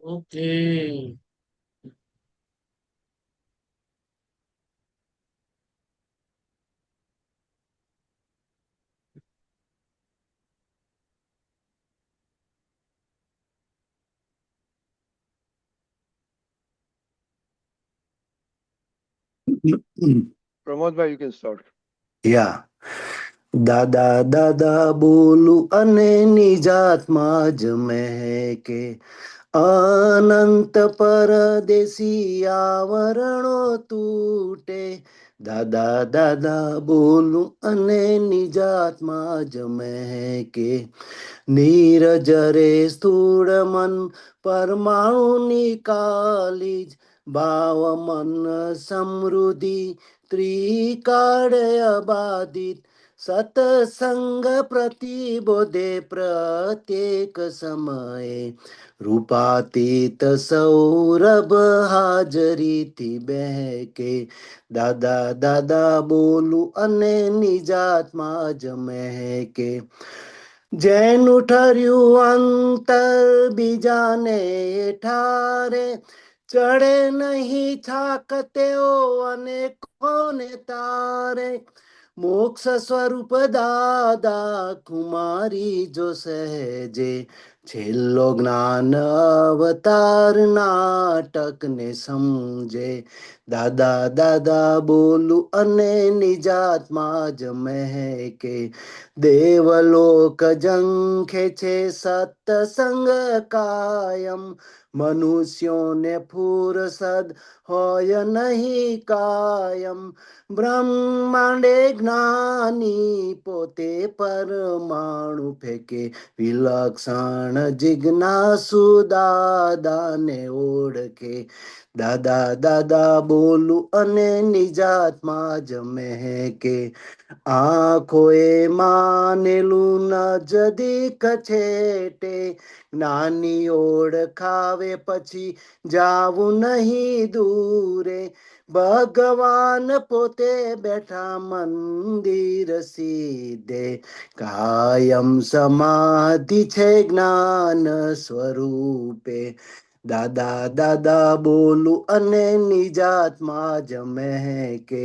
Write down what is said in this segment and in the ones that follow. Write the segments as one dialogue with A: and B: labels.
A: Okay.
B: Pramod bhai, you can start.
C: યા દાદા દાદા બોલું અને નિજાતમાં જ મહેકે અનંત પરદેશી આવરણો તૂટે. દાદા દાદા બોલું અને નિજાતમાં જ મહેકે નીરજ રે સ્થૂળ મન પરમાણુ નિકાલી જ ભાવ મન સમૃદ્ધિ ત્રિકાળ અબાધિત સતસંગ પ્રતિબોધે પ્રત્યેક સમયે રૂપાતીત સૌરભ હાજરીથી બહેકે. દાદા દાદા બોલું અને નિજાતમાં જ મહેકે જેનું ઠર્યું અંતર બીજાને ઠારે ચડે નહીં થાક તેઓ અને કોને તારે. મોક્ષ સ્વરૂપ દાદા કુમારી જો સહેજે છેલ્લો જ્ઞાન અવતાર નાટકને સમજે. દાદા દાદા બોલું અને નિજાતમાં જ મહેકે દેવલોક ઝંખે છે સત્સંગ કાયમ મનુષ્યોને ફુરસદ હોય નહીં કાયમ. બ્રહ્માંડે જ્ઞાની પોતે પરમાણુ ફેંકે વિલક્ષણ જિજ્ઞાસુ દાદાને ઓળખે. દાદા દાદા બોલું અને નિજાતમાં જ મહેકે આંખોએ માનેલું નજદીક છેટે જ્ઞાની ઓળખાવે પછી જાવું નહીં દૂરે. ભગવાન પોતે બેઠા મંદિર સીધે કાયમ સમાધિ છે જ્ઞાન સ્વરૂપે. દાદા દાદા બોલું અને નિજાતમાં જ મહેકે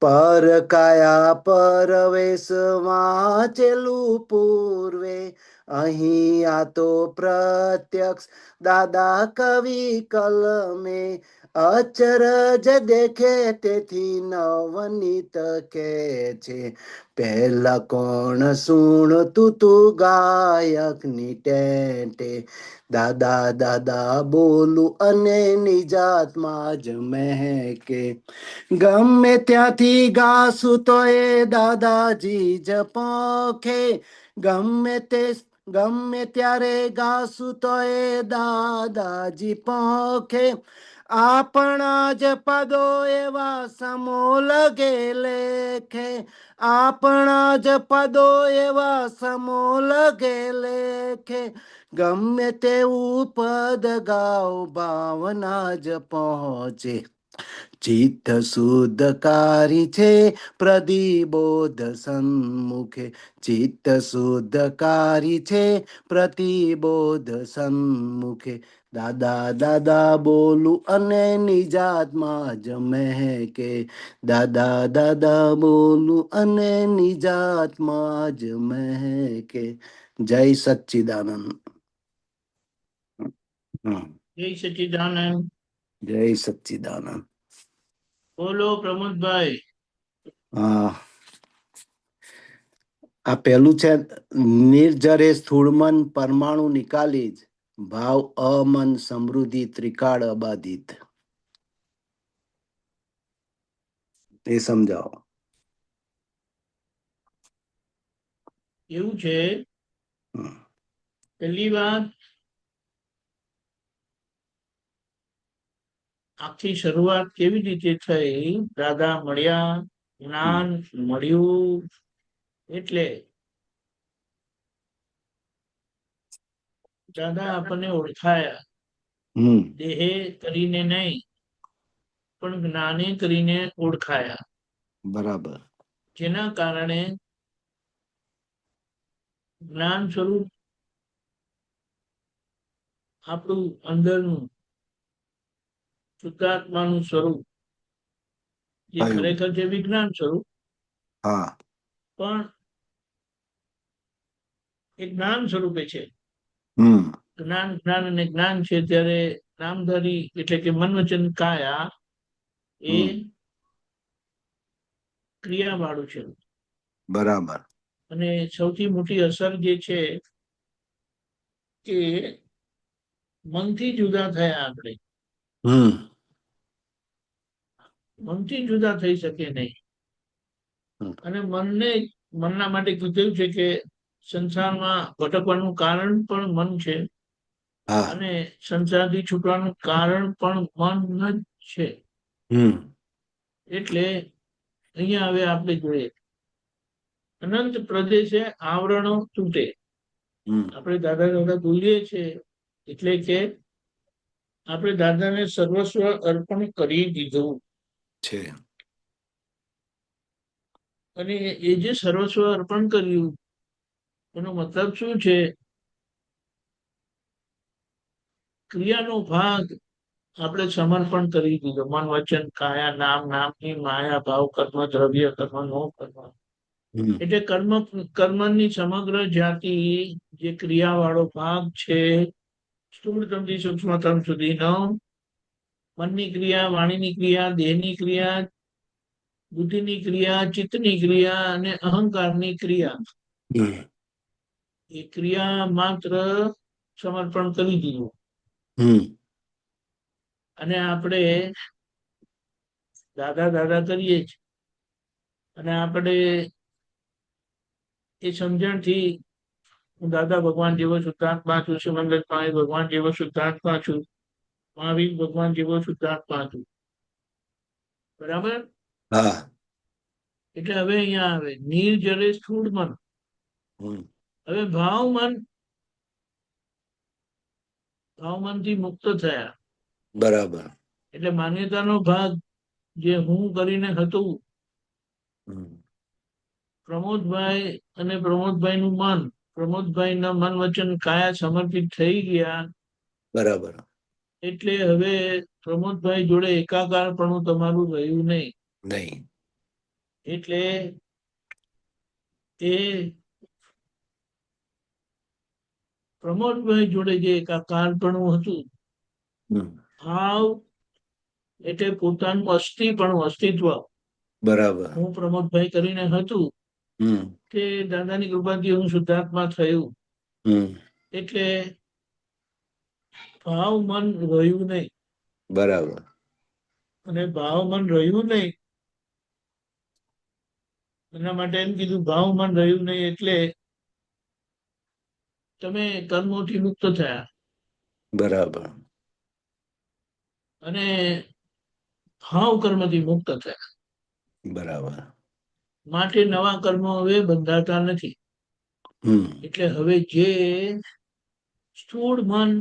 C: પર કાયા પરવેશ વાંચેલું પૂર્વે અહીં આ તો પ્રત્યક્ષ દાદા કવિ કલમે અચરજ દેખે તેથી નવનીત કે છે. પહેલા કોણ સુણતું તું ગાયકની ટેટે. દાદા દાદા બોલું અને નિજાતમાં જ મહેકે ગમે ત્યાંથી ગાશું તો એ દાદાજી જ પોખે. ગમે ત્યારે ગાશું તો એ દાદાજી પોખે. આપણા જ પદો એવા સમોલગે લેખે. આપણા જ પદો એવા સમોલગે લેખે. ગમે તેવું પદ ગાઓ ભાવના જ પહોંચે. ચિત્ત શુદ્ધકારી છે પ્રતિબોધ સન્મુખે. ચિત્ત શુદ્ધકારી છે પ્રતિબોધ સન્મુખે. દાદા દાદા બોલું અને નિજાતમાં જ મહેકે. દાદા દાદા બોલું અને નિજાતમાં જ મહેકે. જય સચ્ચિદાનંદ.
A: જય સચ્ચિદાનંદ.
C: જય સચ્ચિદાનંદ.
A: બોલો પ્રમોદભાઈ.
C: હા આ પેલું છે નિર્જરે સ્થૂળમન પરમાણુ નિકાલી જ ભાવ અમન સમૃદ્ધિ ત્રિકાળ અબાધિત. એ સમજાવો.
A: એવું છે
C: હમ.
A: પહેલી વાત આખી શરૂઆત કેવી રીતે થઈ દાદા મળ્યા જ્ઞાન મળ્યું એટલે દાદા આપણને ઓળખાયા દેહે કરીને નહીં પણ જ્ઞાને કરીને ઓળખાયા.
C: બરાબર.
A: જેના કારણે જ્ઞાન સ્વરૂપ આપણું અંદરનું શુદ્ધાત્માનું સ્વરૂપ જે
C: કયું?
A: ખરેખર છે વિજ્ઞાન સ્વરૂપ,
C: હા
A: પણ એ જ્ઞાન સ્વરૂપે છે.
C: હમ
A: જ્ઞાન જ્ઞાન અને જ્ઞાન છે ત્યારે નામધારી એટલે કે મન વચન કાયા એ
C: હમ
A: ક્રિયા વાળું છે.
C: બરાબર.
A: અને સૌથી મોટી અસર જે છે કે મનથી જુદા થયા આપણે.
C: હમ
A: મનથી જુદા થઈ શકે નહીં.
C: હમ.
A: અને મનના માટે કીધું છે કે સંસારમાં ભટકવાનું કારણ પણ મન છે
C: હા
A: અને સંસારથી છૂટવાનું કારણ પણ મન જ છે.
C: હમ
A: એટલે અહીંયા હવે આપણે જોઈએ અનંત પ્રદેશે આવરણો તૂટે.
C: હમ
A: આપણે દાદા દાદા બોલીએ છીએ એટલે કે આપણે દાદાને સર્વસ્વ અર્પણ કરી દીધું
C: છે.
A: અને એ જે સર્વસ્વ અર્પણ કર્યું એનો મતલબ શું છે? ક્રિયાનો ભાગ આપણે સમર્પણ કરી દીધો. મન વચન કાયા નામ નામની માયા ભાવ કર્મ દ્રવ્ય કર્મ નો કર્મ
C: હમ
A: એટલે કર્મની સમગ્ર જાતિ જે ક્રિયા વાળો ભાગ છે સ્થૂળતમથી સૂક્ષ્મતમ સુધીનો મનની ક્રિયા, વાણીની ક્રિયા, દેહની ક્રિયા, બુદ્ધિની ક્રિયા, ચિત્તની ક્રિયા અને અહંકારની ક્રિયા,
C: હમ
A: એ ક્રિયા માત્ર સમર્પણ કરી દીધું.
C: હમ
A: અને આપણે દાદા દાદા કરીએ છીએ અને આપણે એ સમજણથી હું દાદા ભગવાન જેવો શુદ્ધાત્મા છું, શિવમંગલ સ્વામી ભગવાન જેવો શુદ્ધાત્મા છું, મહાવીર ભગવાન જેવો શુદ્ધાત્મા છું. બરાબર?
C: હા
A: એટલે હવે અહીંયા આવે નિર્જરે સ્થૂળ મન.
C: હમ
A: હવે ભાવમનથી મુક્ત થયા
C: બરાબર.
A: એટલે માન્યતાનો ભાગ જે હું કરીને હતું
C: હમ
A: પ્રમોદભાઈ અને પ્રમોદભાઈનું મન, પ્રમોદભાઈના મન વચન કાયા સમર્પિત થઈ ગયા.
C: બરાબર.
A: એટલે હવે પ્રમોદભાઈ જોડે એકાકારપણું તમારું રહ્યું નહીં.
C: નહીં.
A: એટલે એ પ્રમોદભાઈ જોડે જે એકાકારપણું હતું,
C: હમ
A: ભાવ એટલે પોતાનું અસ્તિત્વ
C: બરાબર.
A: હું પ્રમોદભાઈ કરીને હતું
C: હમ
A: કે દાદાની કૃપાથી હું શુદ્ધાત્મા થયું.
C: હમ
A: એટલે ભાવ મન રહ્યું નહીં.
C: બરાબર.
A: અને ભાવ મન રહ્યું નહીં એના માટે એમ કીધું ભાવ મન રહ્યું નહીં એટલે તમે કર્મોથી મુક્ત થયા
C: બરાબર.
A: અને ભાવ કર્મથી મુક્ત થયા.
C: બરાબર.
A: માટે નવા કર્મો હવે બંધાતા નથી.
C: હમ
A: એટલે હવે જે સ્થૂળ મન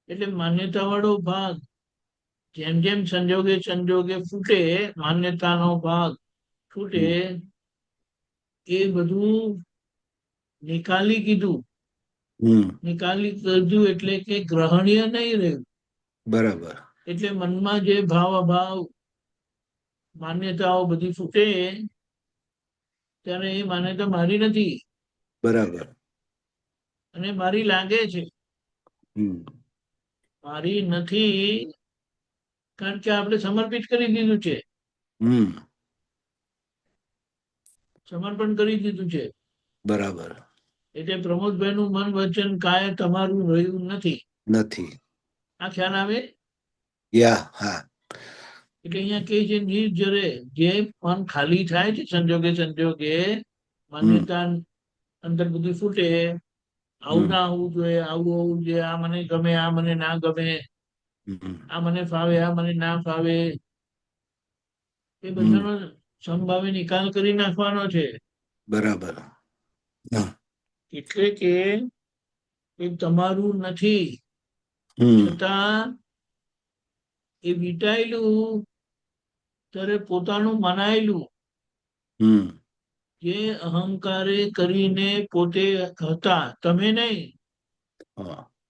A: એટલે માન્યતા વાળો ભાગ જેમ જેમ સંજોગે ફૂટે, માન્યતાનો ભાગ ફૂટે, એ બધું નિકાલી કીધું.
C: હમ
A: નિકાલી કીધું એટલે કે ગ્રહણીય નહીં રહ્યું.
C: બરાબર.
A: એટલે મનમાં જે ભાવ અભાવ માન્યતાઓ બધી ફૂટે ત્યારે એ માન્યતા મારી નથી
C: બરાબર.
A: અને મારી લાગે છે.
C: હમ
A: મારી નથી કારણ કે આપણે સમર્પિત કરી દીધું છે,
C: હમ
A: સમર્પણ કરી દીધું છે.
C: બરાબર.
A: એટલે પ્રમોદભાઈનું મન વચન કાય તમારું રહ્યું નથી.
C: નથી.
A: આ ખ્યાલ આવે?
C: યા હા.
A: એટલે અહીંયા કે છે નિર્જરે જે મન ખાલી થાય છે સંજોગે માન્યતા અંદર બધી ફૂટે, આવું ના હોવું જોઈએ, આવું હોવું જોઈએ, આ મને ગમે, આ મને ના ગમે, આ મને ફાવે, આ મને ના ફાવે, એ બધાનો સમભાવે નિકાલ કરી નાખવાનો છે.
C: બરાબર.
A: એટલે કે એ તમારું નથી છતાં એ વીટાયેલું ત્યારે પોતાનું મનાયેલું જે અહંકારે કરીને પોતે હતા, તમે નહીં,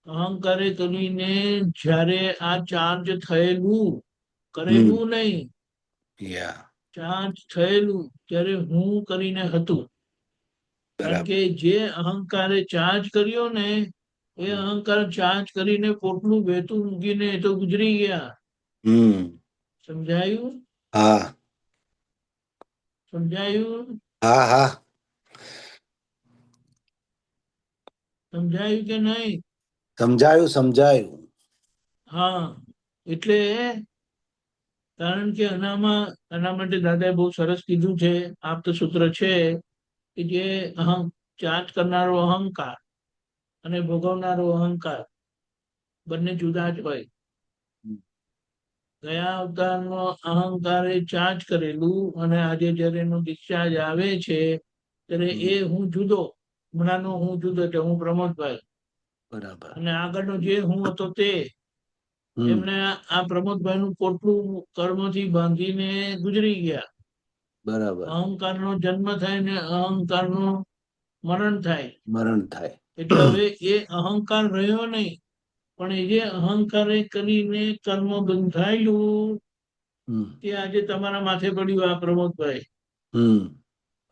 A: અહંકારે કરીને જ્યારે આ ચાર્જ થયેલું,
C: હમ
A: કરેલું નહીં,
C: યા
A: ચાર્જ થયેલું ત્યારે હું કરીને હતું. કારણ કે
C: બરાબર
A: જે અહંકારે ચાર્જ કર્યો ને એ
C: હમ
A: અહંકાર ચાર્જ કરીને પોટલું વહેતું મૂકીને એ તો ગુજરી ગયા.
C: હમ.
A: સમજાયું?
C: હા
A: સમજાયું?
C: હા હા
A: સમજાયું કે નહીં?
C: સમજાયું સમજાયું.
A: હા, એટલે કારણ કે આના માટે દાદાએ બહુ સરસ કીધું છે, આપ્ત સૂત્ર છે કે જે ચાર્જ કરનારો અહંકાર અને ભોગવનારો અહંકાર બંને જુદા જ હોય. ગયા અવતારનો અહંકારે ચાર્જ કરેલું અને આજે જયારે એનો ડિસ્ચાર્જ આવે છે ત્યારે એ
C: હમ
A: હું જુદો, હમણાંનો હું જુદો એટલે હું પ્રમોદભાઈ,
C: બરાબર
A: અને આગળનો જે હું હતો તે
C: હમ
A: એમને આ પ્રમોદભાઈ નું પોટલું કર્મથી બાંધીને ગુજરી ગયા.
C: બરાબર
A: અહંકારનો જન્મ થાય ને અહંકારનું મરણ થાય.
C: મરણ થાય.
A: એટલે હવે એ અહંકાર રહ્યો નહીં, પણ એ જે અહંકારે કરીને કર્મ બંધાયેલું
C: હમ
A: તે આજે તમારા માથે પડ્યું આ પ્રમોદભાઈ.
C: હમ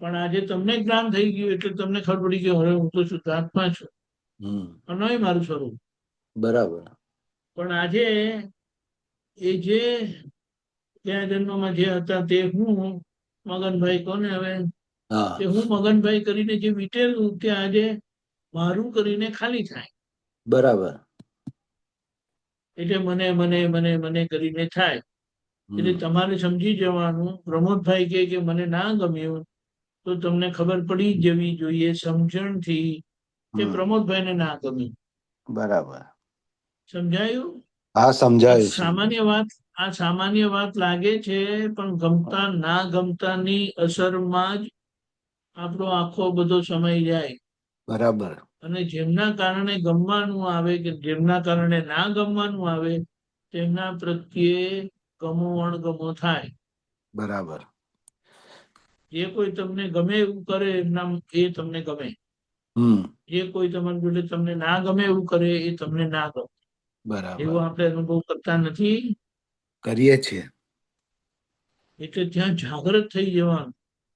A: પણ આજે તમને જ્ઞાન થઈ ગયું એટલે તમને ખબર પડી કે હવે હું તો શુદ્ધાત્મા છું
C: હમ
A: અને મારું સ્વરૂપ.
C: બરાબર
A: પણ આજે એ જે ત્યાં જન્મમાં જે હતા તે હું મગનભાઈ કોને હવે તે
C: હા
A: હું મગનભાઈ કરીને જે વીટેલું તે આજે મારું કરીને ખાલી થાય.
C: બરાબર
A: એટલે મને મને મને મને કરીને થાય. એટલે
C: હમ
A: તમારે સમજી જવાનું, પ્રમોદભાઈ કે મને ના ગમ્યું તો તમને ખબર પડી જવી જોઈએ સમજણથી કે
C: હમ
A: પ્રમોદભાઈને ના ગમ્યું.
C: બરાબર
A: સમજાયું?
C: હા
A: આ
C: સમજાયું
A: સામાન્ય વાત, આ સામાન્ય વાત લાગે છે, પણ ગમતા ના ગમતાની અસરમાં જ આપણો આખો બધો સમય જાય.
C: બરાબર
A: અને જેમના કારણે ગમવાનું આવે કે જેમના કારણે ના ગમવાનું આવે તેમના પ્રત્યે ગમો અણગમો થાય.
C: બરાબર
A: જે કોઈ તમને ગમે એવું કરે એમના એ તમને ગમે,
C: હમ
A: જે કોઈ તમારી જોડે તમને ના ગમે એવું કરે એ તમને ના ગમે. એવો
C: બરાબર
A: આપણે અનુભવ કરતા નથી.
C: કરીએ છીએ.
A: એટલે ત્યાં જાગૃત થઈ જવાનું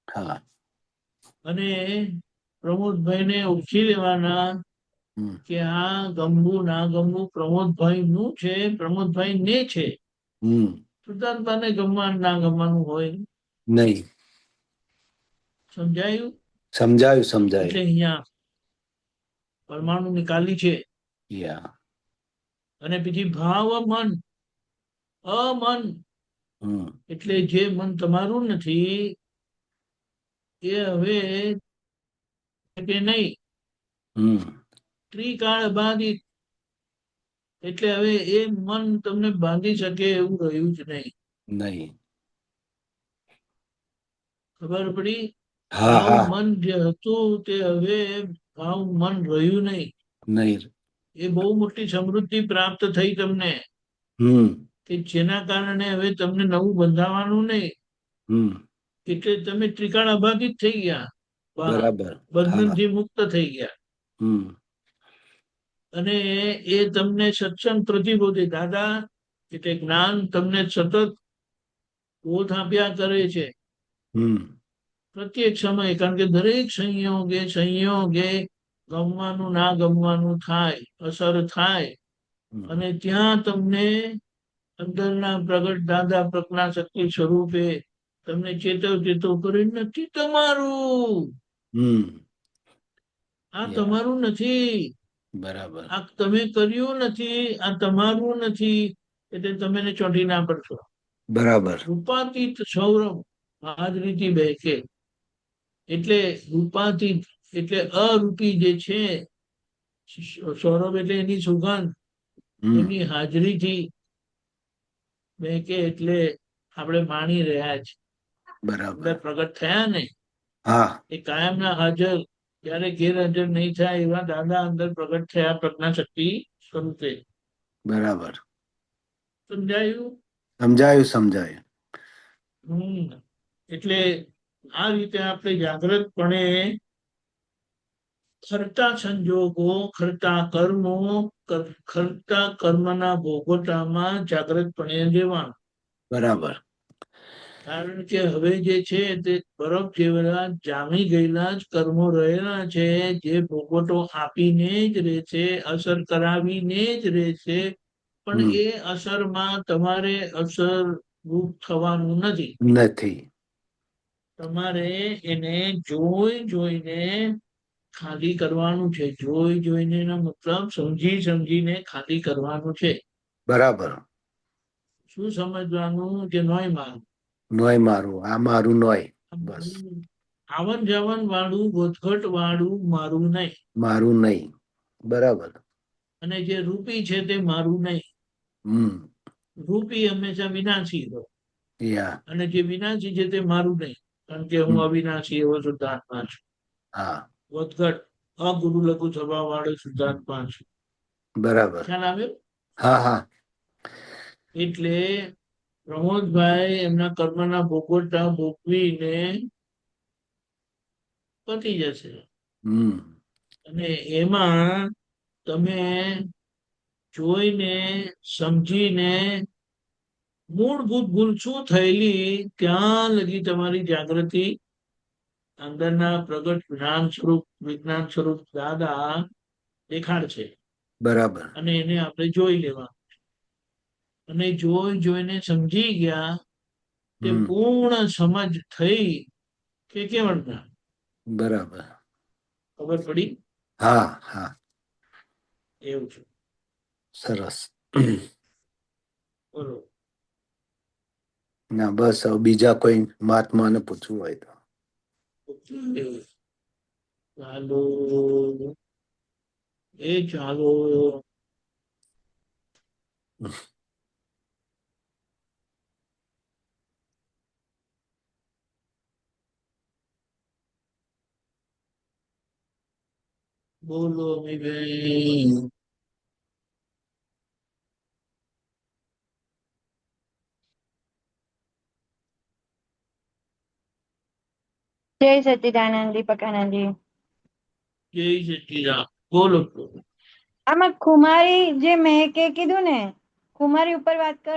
C: હા
A: અને પ્રમોદભાઈને ઓળખી લેવાના
C: હમ
A: કે આ ગમવું ના ગમવું પ્રમોદભાઈ નું છે, પ્રમોદભાઈ ને છે.
C: હમ
A: શુદ્ધાત્માને ગમવાનું ના ગમવાનું હોય.
C: નહીં.
A: સમજાયું?
C: સમજાયું
A: એટલે
C: સમજાયું.
A: અહીંયા પરમાણુ નિકાલી છે.
C: યા
A: અને બીજી ભાવ મન, અમન
C: હમ
A: એટલે જે મન તમારું નથી એ હવે કે નહીં
C: હમ
A: ત્રિકાળ બાધિત, એટલે હવે એ મન તમને બાંધી શકે એવું રહ્યું જ નહીં.
C: નહીં.
A: ખબર પડી?
C: હા
A: ભાવ
C: હા
A: મન જે હતું તે હવે ભાવ મન રહ્યું નહીં.
C: નહીં.
A: એ બહુ મોટી સમૃદ્ધિ પ્રાપ્ત થઈ તમને
C: હમ
A: કે જેના કારણે હવે તમને નવું બંધાવાનું નહીં.
C: હમ
A: એટલે તમે ત્રિકાળ અબાધિત થઈ ગયા.
C: બરાબર હા
A: બંધનથી મુક્ત થઈ ગયા.
C: હમ
A: અને એ તમને સત્સંગ પ્રતિબોધિત દાદા એટલે જ્ઞાન તમને સતત બોધ આપ્યા કરે છે
C: હમ
A: પ્રત્યેક સમય. કારણ કે દરેક સંયોગે સંયોગે ગમવાનું ના ગમવાનું થાય, અસર થાય.
C: હમ
A: અને ત્યાં તમને અંદરના પ્રગટ દાદા પ્રજ્ઞા શક્તિ સ્વરૂપે તમને ચેતવ કરી નથી તમારું,
C: હમ
A: આ
C: યા
A: તમારું નથી,
C: બરાબર
A: આ તમે કર્યું નથી, આ તમારું નથી. એટલે તમે ચોંટી ના પડશો.
C: બરાબર
A: રૂપાતીત સૌરભ હાજરીથી બેસે. એટલે રૂપાતીત એટલે અરૂપી જે છે સૌરભ એટલે એની સુગંધ,
C: હમ
A: એની હાજરીથી કે એટલે આપણે માણી રહ્યા છે.
C: બરાબર
A: અંદર પ્રગટ થયા ને
C: હા
A: એ કાયમ ના હાજર, ત્યારે ગેરહાજર નહીં થાય એવા દાદા અંદર પ્રગટ થયા પ્રજ્ઞા શક્તિ સ્વરૂપે.
C: બરાબર
A: સમજાયું?
C: સમજાયું સમજાયું.
A: એટલે આ રીતે આપણે જાગ્રતપણે ખરતા સંજોગો, ખરતા કર્મો, ખરતા કર્મના ભોગવટામાં જાગ્રતપણે રહેવાનું.
C: બરાબર.
A: કારણ કે હવે જે છે તે બરફ જેવા જામી ગયેલા જ કર્મો રહેલા છે, જે ભોગવટો આપીને જ રહે છે, અસર કરાવીને જ રહે છે, પણ
C: હમ.
A: એ અસરમાં તમારે અસર રૂપ થવાનું નથી.
C: નથી.
A: તમારે એને જોઈ જોઈને ખાલી કરવાનું છે. જોઈ જોઈને એનો મતલબ સમજી સમજીને ખાલી કરવાનું છે.
C: બરાબર.
A: શું સમજવાનું કે નોય માન
C: નોય મારું, આ મારું નોય. બસ.
A: આવન જાવન વાળું, વધઘટ વાળું મારું નહીં.
C: મારું નહીં. બરાબર.
A: અને જે રૂપી છે તે મારું નહીં.
C: હમ.
A: રૂપી હંમેશા વિનાશી હોય,
C: યા.
A: અને જે વિનાશી છે તે મારું નહીં, કારણ કે હું
C: હમ.
A: અવિનાશી એવો શુદ્ધાત્મા છું.
C: હા.
A: વધઘટ અગુરુ લઘુ સ્વભાવ વાળો શુદ્ધાત્મા છું.
C: બરાબર.
A: ખ્યાલ આવ્યો?
C: હા હા.
A: એટલે પ્રમોદભાઈ એમના કર્મના ભોગવટા ભોગવીને પતી જશે.
C: હમ.
A: અને એમાં તમે જોઈને સમજીને મૂળભૂત ભૂલ શું થયેલી ત્યાં લગી તમારી જાગૃતિ અંદરના પ્રગટ જ્ઞાન સ્વરૂપ, વિજ્ઞાન સ્વરૂપ દાદા દેખાડ છે.
C: બરાબર.
A: અને એને આપણે જોઈ લેવાનું. અને જોઈ જોઈને સમજી ગયા તે
C: હમ.
A: પૂર્ણ સમજ થઈ કે કેવળ જ્ઞાન.
C: બરાબર.
A: ખબર પડી?
C: હા હા.
A: એવું છે.
C: સરસ.
A: બોલો.
C: ના બસ હવે બીજા કોઈ મહાત્માને પૂછવું હોય તો.
A: ચાલો ચાલો. બોલો અમીબેન.
B: જય સચ્ચિદાનંદ દીપકાનંદજી.
A: જય સચિદાન. બોલો.
B: આમાં ખુમારી જે મેં કીધું ને, ખુમારી ઉપર વાત કરો.